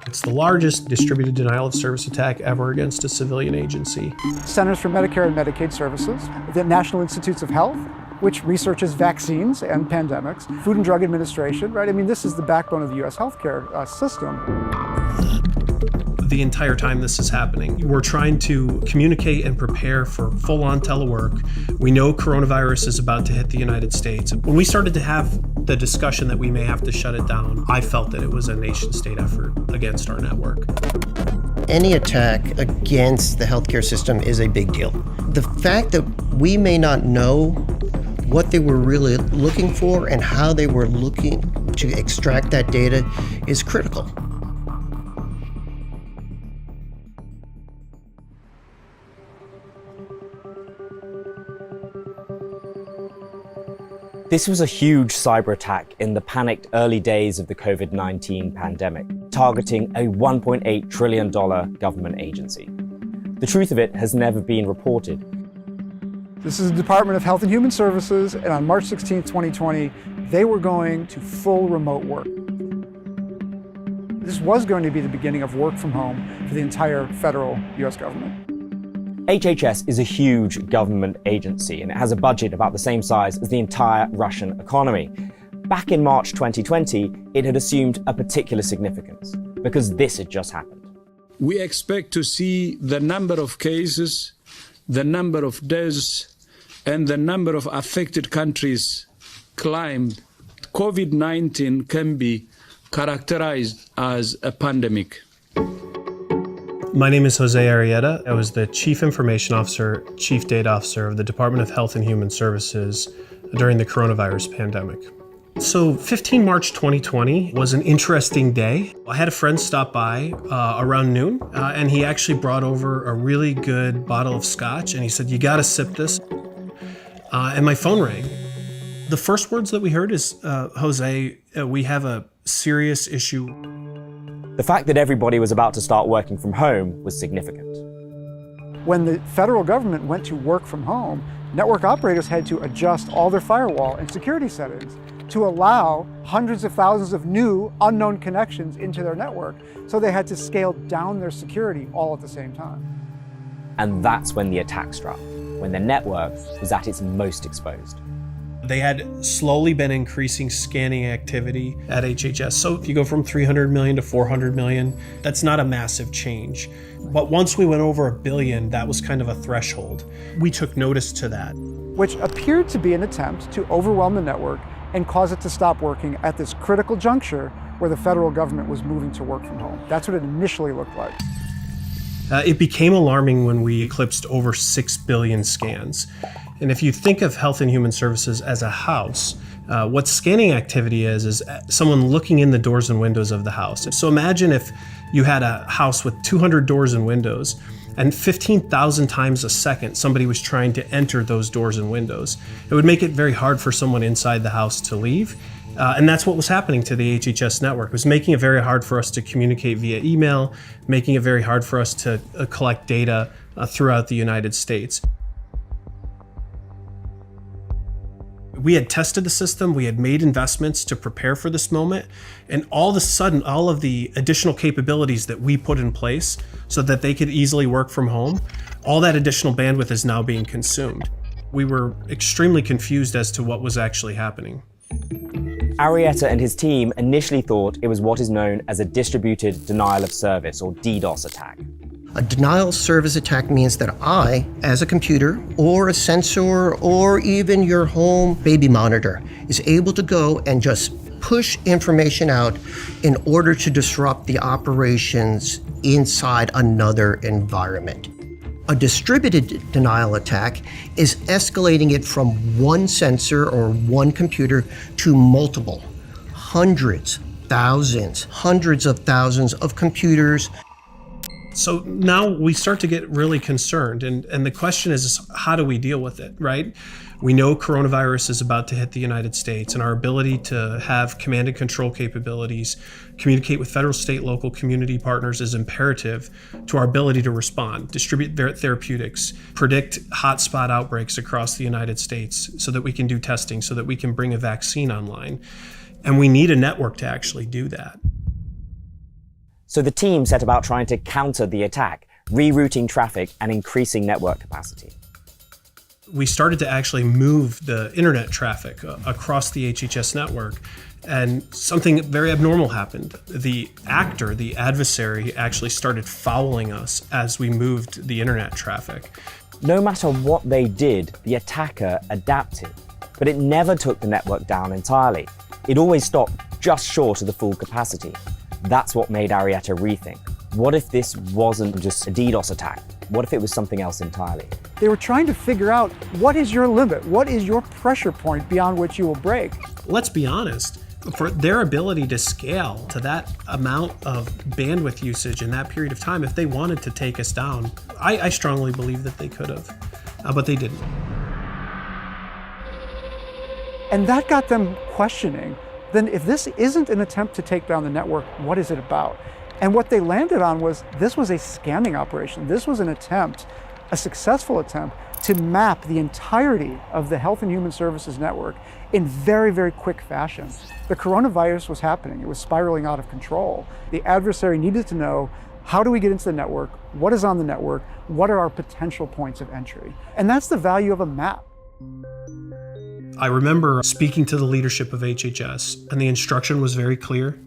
It's the largest distributed denial of service attack ever against a civilian agency. Centers for Medicare and Medicaid Services, the National Institutes of Health, which researches vaccines and pandemics, Food and Drug Administration, right? I mean, this is the backbone of the US healthcare system. The entire time this is happening, we're trying to communicate and prepare for full-on telework. We know coronavirus is about to hit the United States. When we started to have the discussion that we may have to shut it down, I felt that it was a nation-state effort against our network. Any attack against the healthcare system is a big deal. The fact that we may not know what they were really looking for and how they were looking to extract that data is critical. This was a huge cyber attack in the panicked early days of the COVID-19 pandemic, targeting a $1.8 trillion government agency. The truth of it has never been reported. This is the Department of Health and Human Services, and on March 16, 2020, they were going to full remote work. This was going to be the beginning of work from home for the entire federal US government. HHS is a huge government agency, and it has a budget about the same size as the entire Russian economy. Back in March 2020, it had assumed a particular significance, because this had just happened. We expect to see the number of cases, the number of deaths, and the number of affected countries climb. COVID-19 can be characterized as a pandemic. My name is Jose Arrieta. I was the Chief Information Officer, Chief Data Officer of the Department of Health and Human Services during the coronavirus pandemic. So 15 March 2020 was an interesting day. I had a friend stop by around noon, and he actually brought over a really good bottle of scotch, and he said, "You gotta sip this." And my phone rang. The first words that we heard is, "Jose, we have a serious issue." The fact that everybody was about to start working from home was significant. When the federal government went to work from home, network operators had to adjust all their firewall and security settings to allow hundreds of thousands of new unknown connections into their network. So they had to scale down their security all at the same time. And that's when the attack struck, when the network was at its most exposed. They had slowly been increasing scanning activity at HHS. So if you go from 300 million to 400 million, that's not a massive change. But once we went over 1 billion, that was kind of a threshold. We took notice to that. Which appeared to be an attempt to overwhelm the network and cause it to stop working at this critical juncture where the federal government was moving to work from home. That's what it initially looked like. It became alarming when we eclipsed over 6 billion scans. And if you think of Health and Human Services as a house, what scanning activity is someone looking in the doors and windows of the house. So imagine if you had a house with 200 doors and windows, and 15,000 times a second somebody was trying to enter those doors and windows. It would make it very hard for someone inside the house to leave. And that's what was happening to the HHS network. It was making it very hard for us to communicate via email, making it very hard for us to collect data throughout the United States. We had tested the system, we had made investments to prepare for this moment, and all of a sudden, all of the additional capabilities that we put in place so that they could easily work from home, all that additional bandwidth is now being consumed. We were extremely confused as to what was actually happening. Arrieta and his team initially thought it was what is known as a distributed denial of service, or DDoS attack. A denial of service attack means that I, as a computer or a sensor or even your home baby monitor, is able to go and just push information out in order to disrupt the operations inside another environment. A distributed denial attack is escalating it from one sensor or one computer to multiple, hundreds, thousands, hundreds of thousands of computers. So now we start to get really concerned, and the question is, how do we deal with it, right? We know coronavirus is about to hit the United States, and our ability to have command and control capabilities, communicate with federal, state, local community partners is imperative to our ability to respond, distribute therapeutics, predict hotspot outbreaks across the United States so that we can do testing, so that we can bring a vaccine online. And we need a network to actually do that. So the team set about trying to counter the attack, rerouting traffic and increasing network capacity. We started to actually move the internet traffic across the HHS network, and something very abnormal happened. The actor, the adversary, actually started fouling us as we moved the internet traffic. No matter what they did, the attacker adapted, but it never took the network down entirely. It always stopped just short of the full capacity. That's what made Arietta rethink. What if this wasn't just a DDoS attack? What if it was something else entirely? They were trying to figure out, what is your limit? What is your pressure point beyond which you will break? Let's be honest, for their ability to scale to that amount of bandwidth usage in that period of time, if they wanted to take us down, I strongly believe that they could have, but they didn't. And that got them questioning, then if this isn't an attempt to take down the network, what is it about? And what they landed on was, this was a scanning operation. This was an attempt, a successful attempt, to map the entirety of the Health and Human Services network in very, very quick fashion. The coronavirus was happening. It was spiraling out of control. The adversary needed to know, how do we get into the network? What is on the network? What are our potential points of entry? And that's the value of a map. I remember speaking to the leadership of HHS, and the instruction was very clear.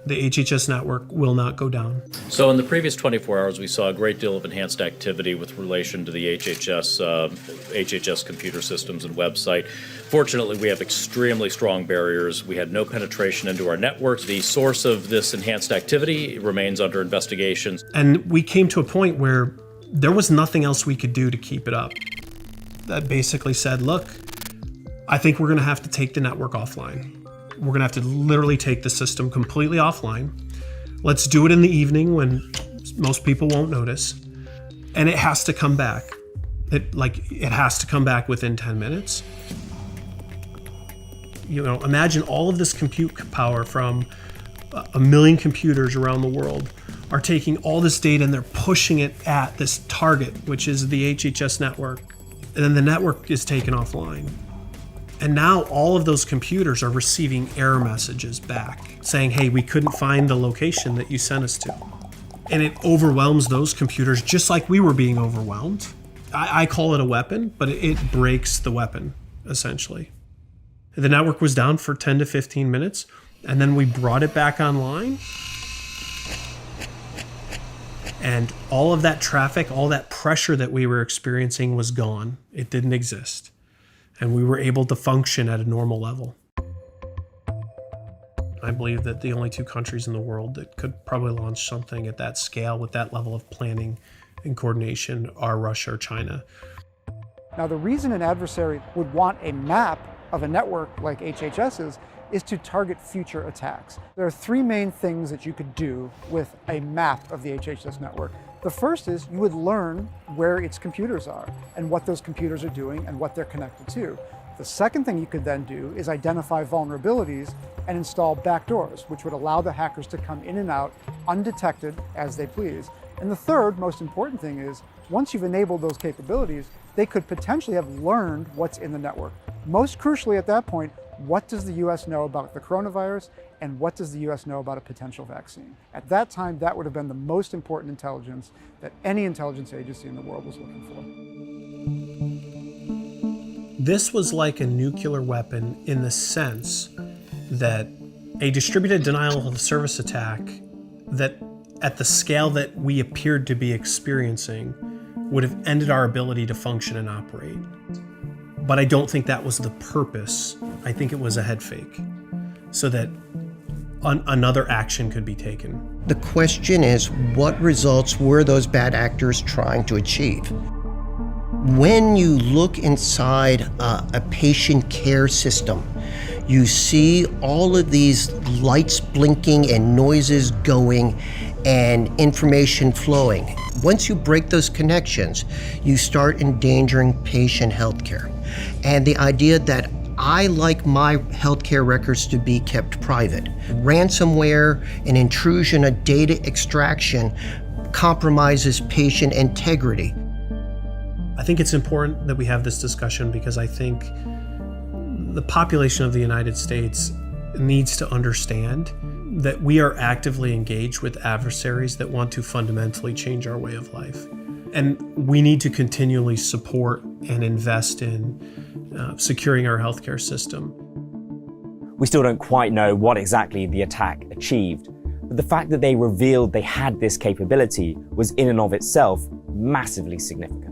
The HHS network will not go down. So in the previous 24 hours, we saw a great deal of enhanced activity with relation to the HHS computer systems and website. Fortunately, we have extremely strong barriers. We had no penetration into our networks. The source of this enhanced activity remains under investigation. And we came to a point where there was nothing else we could do to keep it up. That basically said, look, I think we're going to have to take the network offline. We're going to have to literally take the system completely offline. Let's do it in the evening when most people won't notice. And it has to come back. It has to come back within 10 minutes. You know, imagine all of this compute power from 1 million computers around the world are taking all this data and they're pushing it at this target, which is the HHS network. And then the network is taken offline. And now all of those computers are receiving error messages back saying, hey, we couldn't find the location that you sent us to. And it overwhelms those computers just like we were being overwhelmed. I call it a weapon, but it breaks the weapon, essentially. The network was down for 10 to 15 minutes, and then we brought it back online. And all of that traffic, all that pressure that we were experiencing was gone. It didn't exist. And we were able to function at a normal level. I believe that the only two countries in the world that could probably launch something at that scale with that level of planning and coordination are Russia or China. Now, the reason an adversary would want a map of a network like HHS's is to target future attacks. There are three main things that you could do with a map of the HHS network. The first is you would learn where its computers are and what those computers are doing and what they're connected to. The second thing you could then do is identify vulnerabilities and install backdoors, which would allow the hackers to come in and out undetected as they please. And the third most important thing is, once you've enabled those capabilities, they could potentially have learned what's in the network. Most crucially at that point, what does the US know about the coronavirus, and what does the US know about a potential vaccine? At that time, that would have been the most important intelligence that any intelligence agency in the world was looking for. This was like a nuclear weapon in the sense that a distributed denial of service attack that at the scale that we appeared to be experiencing would have ended our ability to function and operate. But I don't think that was the purpose. I think it was a head fake so that another action could be taken. The question is, what results were those bad actors trying to achieve? When you look inside a patient care system, you see all of these lights blinking and noises going and information flowing. Once you break those connections, you start endangering patient healthcare. And the idea that I like my healthcare records to be kept private. Ransomware, an intrusion, a data extraction compromises patient integrity. I think it's important that we have this discussion because I think the population of the United States needs to understand that we are actively engaged with adversaries that want to fundamentally change our way of life. And we need to continually support and invest in securing our healthcare system. We still don't quite know what exactly the attack achieved, but the fact that they revealed they had this capability was in and of itself massively significant.